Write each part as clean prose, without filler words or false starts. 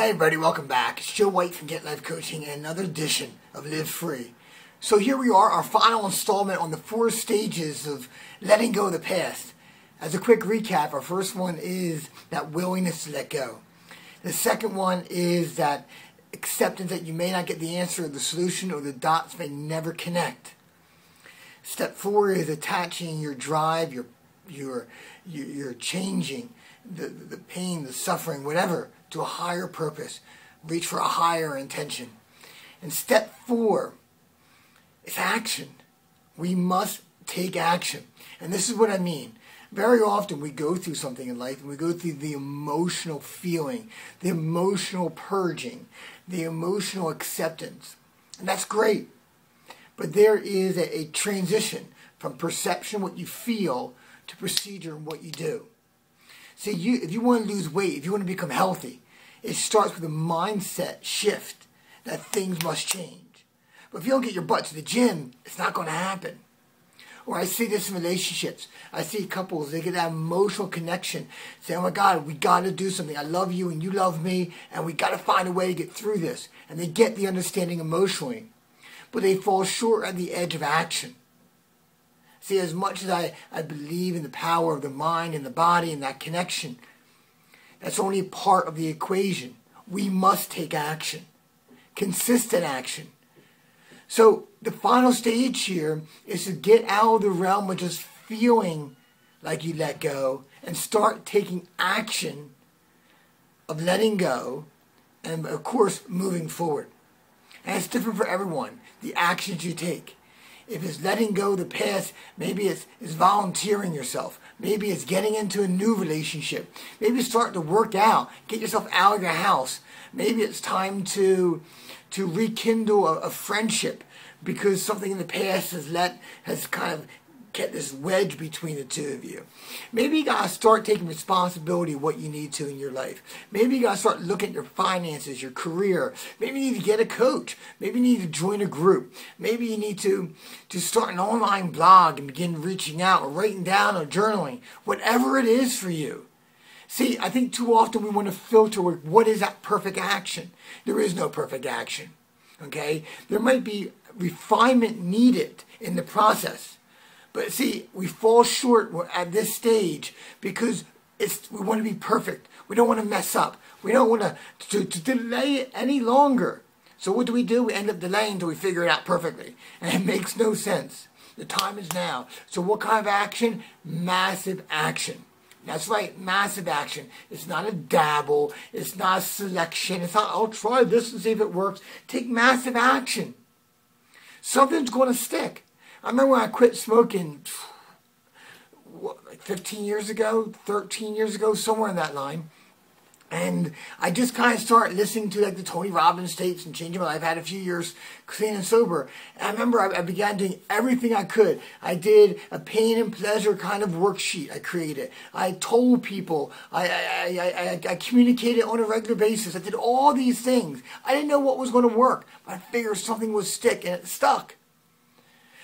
Hey everybody, welcome back. It's Joe White from Get Life Coaching and another edition of Live Free. So here we are, our final installment on the 4 stages of letting go of the past. As a quick recap, our first one is that willingness to let go. The second one is that acceptance that you may not get the answer or the solution, or the dots may never connect. Step 4 is attaching your drive, your changing the pain, the suffering, whatever, to a higher purpose. Reach for a higher intention. And step 4 is action. We must take action. And this is what I mean. Very often we go through something in life and we go through the emotional feeling, the emotional purging, the emotional acceptance. And that's great. But there is a transition from perception, what you feel, to procedure and what you do. See, if you want to lose weight, if you want to become healthy, it starts with a mindset shift that things must change. But if you don't get your butt to the gym, it's not going to happen. Or I see this in relationships. I see couples, they get that emotional connection. Say, oh my God, we got to do something. I love you and you love me, and we got to find a way to get through this. And they get the understanding emotionally. But they fall short at the edge of action. See, as much as I believe in the power of the mind and the body and that connection, that's only part of the equation. We must take action. Consistent action. So the final stage here is to get out of the realm of just feeling like you let go and start taking action of letting go and, of course, moving forward. And it's different for everyone, the actions you take. If it's letting go of the past, maybe it's volunteering yourself. Maybe it's getting into a new relationship. Maybe it's starting to work out. Get yourself out of your house. Maybe it's time to rekindle a friendship because something in the past has kind of get this wedge between the two of you. Maybe you got to start taking responsibility of what you need to in your life. Maybe you got to start looking at your finances, your career. Maybe you need to get a coach. Maybe you need to join a group. Maybe you need to start an online blog and begin reaching out or writing down or journaling. Whatever it is for you. See, I think too often we want to filter with what is that perfect action. There is no perfect action. Okay? There might be refinement needed in the process. But see, we fall short at this stage because we want to be perfect. We don't want to mess up. We don't want to delay it any longer. So what do? We end up delaying until we figure it out perfectly. And it makes no sense. The time is now. So what kind of action? Massive action. That's right, massive action. It's not a dabble. It's not a selection. It's not, I'll try this and see if it works. Take massive action. Something's going to stick. I remember when I quit smoking, like 15 years ago, 13 years ago, somewhere in that line. And I just kind of started listening to like the Tony Robbins tapes and changing my life. I had a few years clean and sober. And I remember I began doing everything I could. I did a pain and pleasure kind of worksheet I created. I told people. I communicated on a regular basis. I did all these things. I didn't know what was going to work. But I figured something would stick, and it stuck.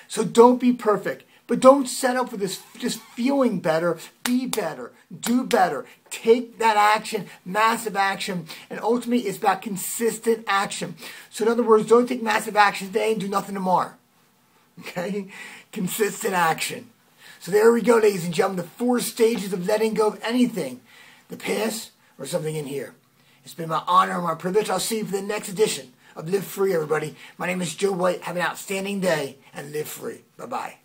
So don't be perfect, but don't settle for this just feeling better. Be better, do better, take that action, massive action, and ultimately it's about consistent action. So in other words, don't take massive action today and do nothing tomorrow. Okay? Consistent action. So there we go, ladies and gentlemen, the 4 stages of letting go of anything, the past or something in here. It's been my honor and my privilege. I'll see you for the next edition of Live Free, everybody. My name is Joe White. Have an outstanding day and live free. Bye-bye.